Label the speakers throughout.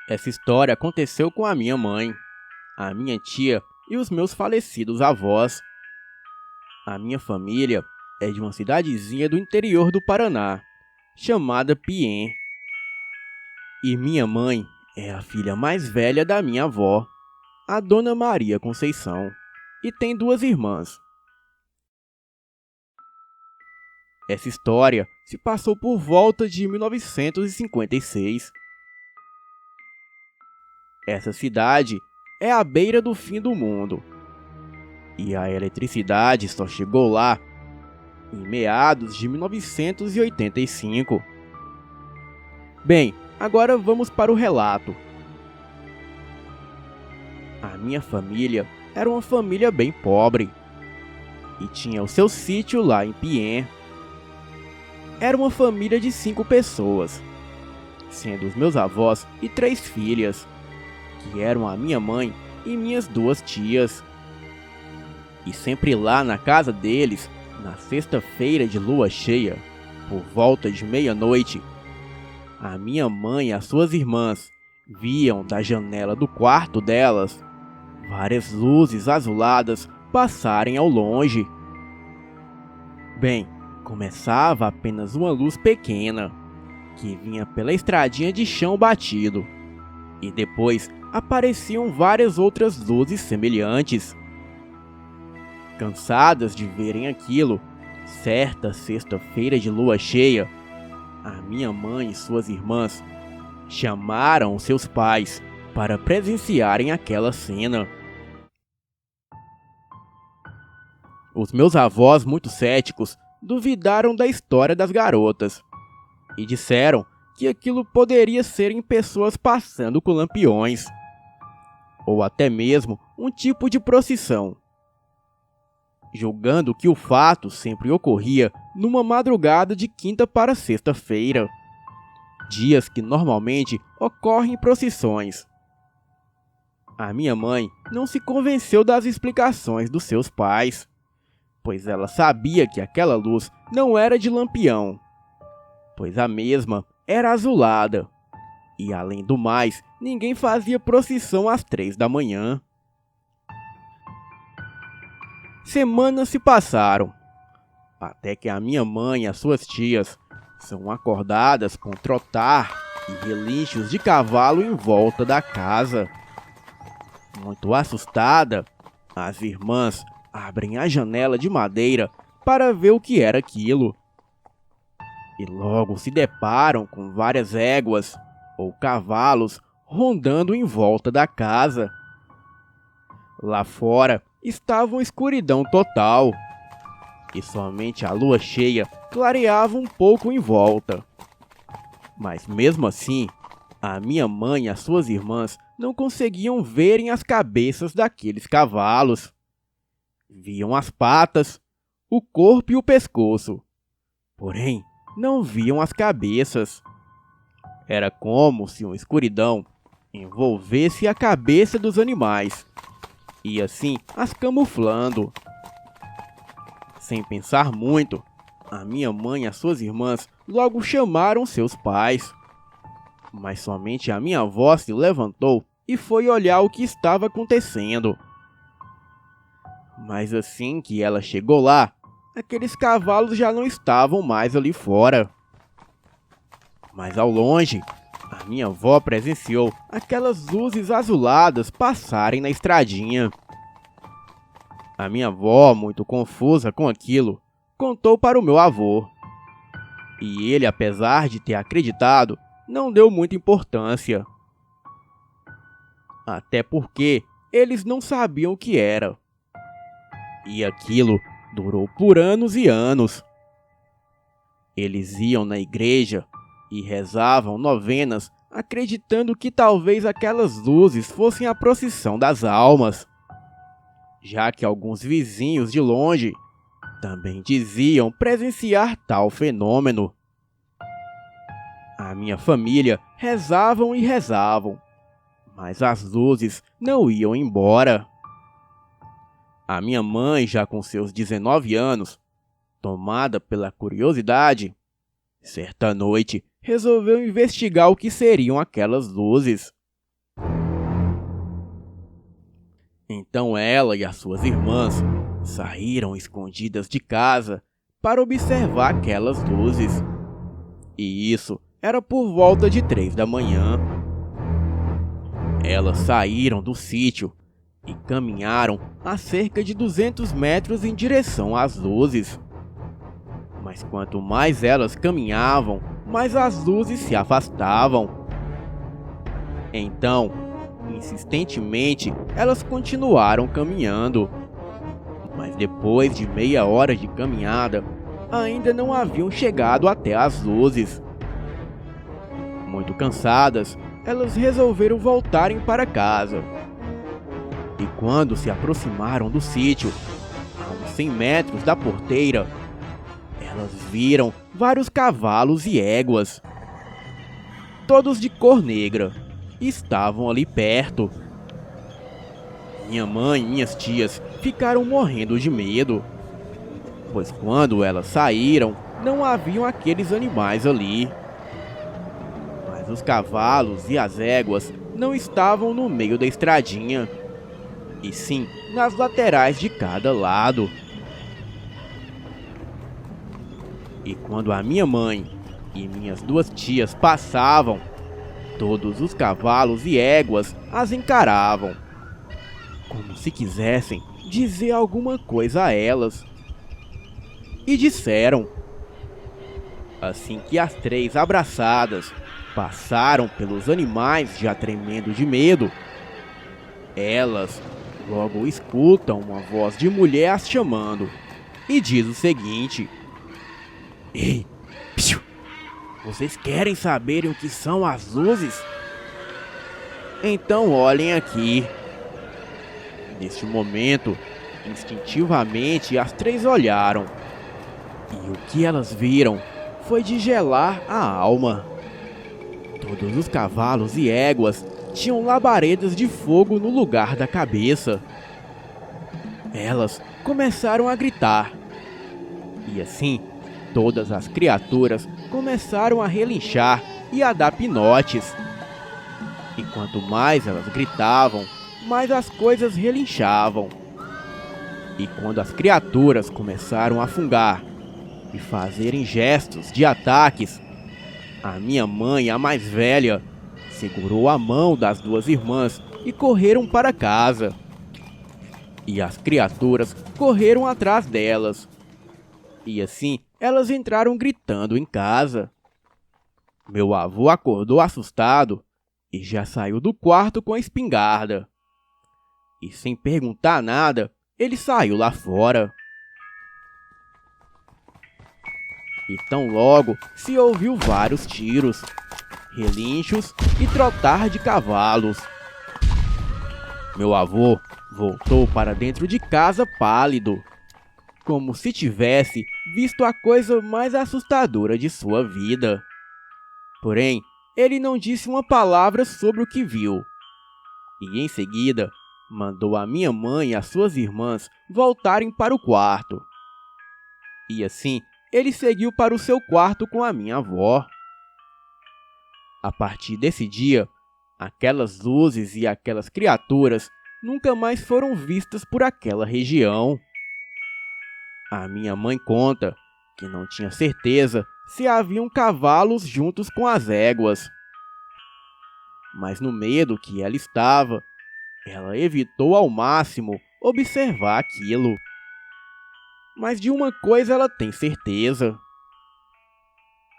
Speaker 1: Essa história aconteceu com a minha mãe, a minha tia e os meus falecidos avós. A minha família é de uma cidadezinha do interior do Paraná, chamada Piém. E minha mãe é a filha mais velha da minha avó, a Dona Maria Conceição, e tem duas irmãs. Essa história se passou por volta de 1956. Essa cidade é à beira do fim do mundo. E a eletricidade só chegou lá em meados de 1985. Bem, agora vamos para o relato. A minha família era uma família bem pobre e tinha o seu sítio lá em Piém. Era uma família de 5 pessoas, sendo os meus avós e 3 filhas, que eram a minha mãe e minhas 2 tias. E sempre lá na casa deles, na sexta-feira de lua cheia, por volta de meia-noite, a minha mãe e as suas irmãs viam da janela do quarto delas várias luzes azuladas passarem ao longe. Bem, começava apenas uma luz pequena, que vinha pela estradinha de chão batido, e depois apareciam várias outras luzes semelhantes. Cansadas de verem aquilo, certa sexta-feira de lua cheia, a minha mãe e suas irmãs chamaram seus pais para presenciarem aquela cena. Os meus avós, muito céticos, duvidaram da história das garotas e disseram que aquilo poderia ser em pessoas passando com lampiões, ou até mesmo um tipo de procissão, julgando que o fato sempre ocorria numa madrugada de quinta para sexta-feira, dias que normalmente ocorrem procissões. A minha mãe não se convenceu das explicações dos seus pais, pois ela sabia que aquela luz não era de lampião, pois a mesma era azulada, e além do mais, ninguém fazia procissão às 3 da manhã. Semanas se passaram, até que a minha mãe e as suas tias são acordadas com trotar e relinchos de cavalo em volta da casa. Muito assustada, as irmãs abrem a janela de madeira para ver o que era aquilo. E logo se deparam com várias éguas ou cavalos rondando em volta da casa. Lá fora estava uma escuridão total, e somente a lua cheia clareava um pouco em volta. Mas mesmo assim, a minha mãe e as suas irmãs não conseguiam verem as cabeças daqueles cavalos. Viam as patas, o corpo e o pescoço, porém não viam as cabeças. Era como se uma escuridão envolvesse a cabeça dos animais, e assim as camuflando. Sem pensar muito, a minha mãe e as suas irmãs logo chamaram seus pais. Mas somente a minha avó se levantou e foi olhar o que estava acontecendo. Mas assim que ela chegou lá, aqueles cavalos já não estavam mais ali fora. Mas ao longe, a minha avó presenciou aquelas luzes azuladas passarem na estradinha. A minha avó, muito confusa com aquilo, contou para o meu avô. E ele, apesar de ter acreditado, não deu muita importância. Até porque eles não sabiam o que era. E aquilo durou por anos e anos. Eles iam na igreja e rezavam novenas, acreditando que talvez aquelas luzes fossem a procissão das almas, já que alguns vizinhos de longe também diziam presenciar tal fenômeno. A minha família rezavam e rezavam, mas as luzes não iam embora. A minha mãe, já com seus 19 anos, tomada pela curiosidade, certa noite resolveu investigar o que seriam aquelas luzes. Então ela e as suas irmãs saíram escondidas de casa para observar aquelas luzes. E isso era por volta de 3 da manhã. Elas saíram do sítio e caminharam a cerca de 200 metros em direção às luzes. Mas quanto mais elas caminhavam, mais as luzes se afastavam. Então, insistentemente, elas continuaram caminhando. Mas depois de meia hora de caminhada, ainda não haviam chegado até as luzes. Muito cansadas, elas resolveram voltarem para casa. E quando se aproximaram do sítio, a uns 100 metros da porteira, elas viram vários cavalos e éguas, todos de cor negra, estavam ali perto. Minha mãe e minhas tias ficaram morrendo de medo, pois quando elas saíram, não haviam aqueles animais ali. Mas os cavalos e as éguas não estavam no meio da estradinha, e sim nas laterais de cada lado. E quando a minha mãe e minhas duas tias passavam, todos os cavalos e éguas as encaravam, como se quisessem dizer alguma coisa a elas. E disseram. Assim que as três abraçadas passaram pelos animais já tremendo de medo, elas logo escutam uma voz de mulher as chamando e diz o seguinte: "Ei, psiu, vocês querem saber o que são as luzes? Então olhem aqui." Neste momento, instintivamente as três olharam, e o que elas viram foi de gelar a alma. Todos os cavalos e éguas tinham labaredas de fogo no lugar da cabeça. Elas começaram a gritar, e assim todas as criaturas começaram a relinchar e a dar pinotes. E quanto mais elas gritavam, mais as coisas relinchavam. E quando as criaturas começaram a fungar e fazerem gestos de ataques, a minha mãe, a mais velha, segurou a mão das duas irmãs e correram para casa. E as criaturas correram atrás delas. E assim elas entraram gritando em casa. Meu avô acordou assustado e já saiu do quarto com a espingarda. E sem perguntar nada, ele saiu lá fora. E tão logo se ouviu vários tiros, relinchos e trotar de cavalos. Meu avô voltou para dentro de casa pálido, como se tivesse visto a coisa mais assustadora de sua vida. Porém, ele não disse uma palavra sobre o que viu. E em seguida, mandou a minha mãe e as suas irmãs voltarem para o quarto. E assim, ele seguiu para o seu quarto com a minha avó. A partir desse dia, aquelas luzes e aquelas criaturas nunca mais foram vistas por aquela região. A minha mãe conta que não tinha certeza se haviam cavalos juntos com as éguas. Mas no medo que ela estava, ela evitou ao máximo observar aquilo. Mas de uma coisa ela tem certeza.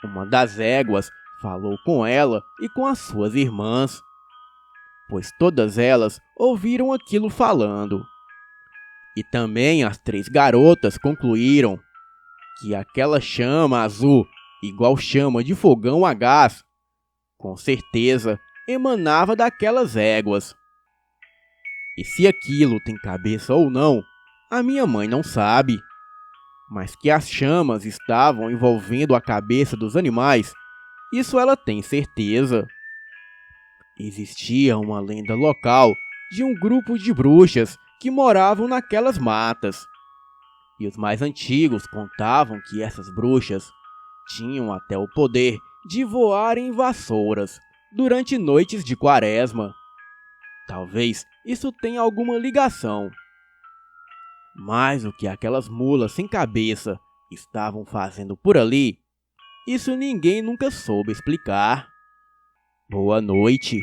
Speaker 1: Uma das éguas falou com ela e com as suas irmãs, pois todas elas ouviram aquilo falando. E também as três garotas concluíram que aquela chama azul, igual chama de fogão a gás, com certeza emanava daquelas éguas. E se aquilo tem cabeça ou não, a minha mãe não sabe. Mas que as chamas estavam envolvendo a cabeça dos animais, isso ela tem certeza. Existia uma lenda local de um grupo de bruxas que moravam naquelas matas. E os mais antigos contavam que essas bruxas tinham até o poder de voar em vassouras durante noites de quaresma, Talvez isso tenha alguma ligação. Mas o que aquelas mulas sem cabeça estavam fazendo por ali, isso ninguém nunca soube explicar. Boa noite.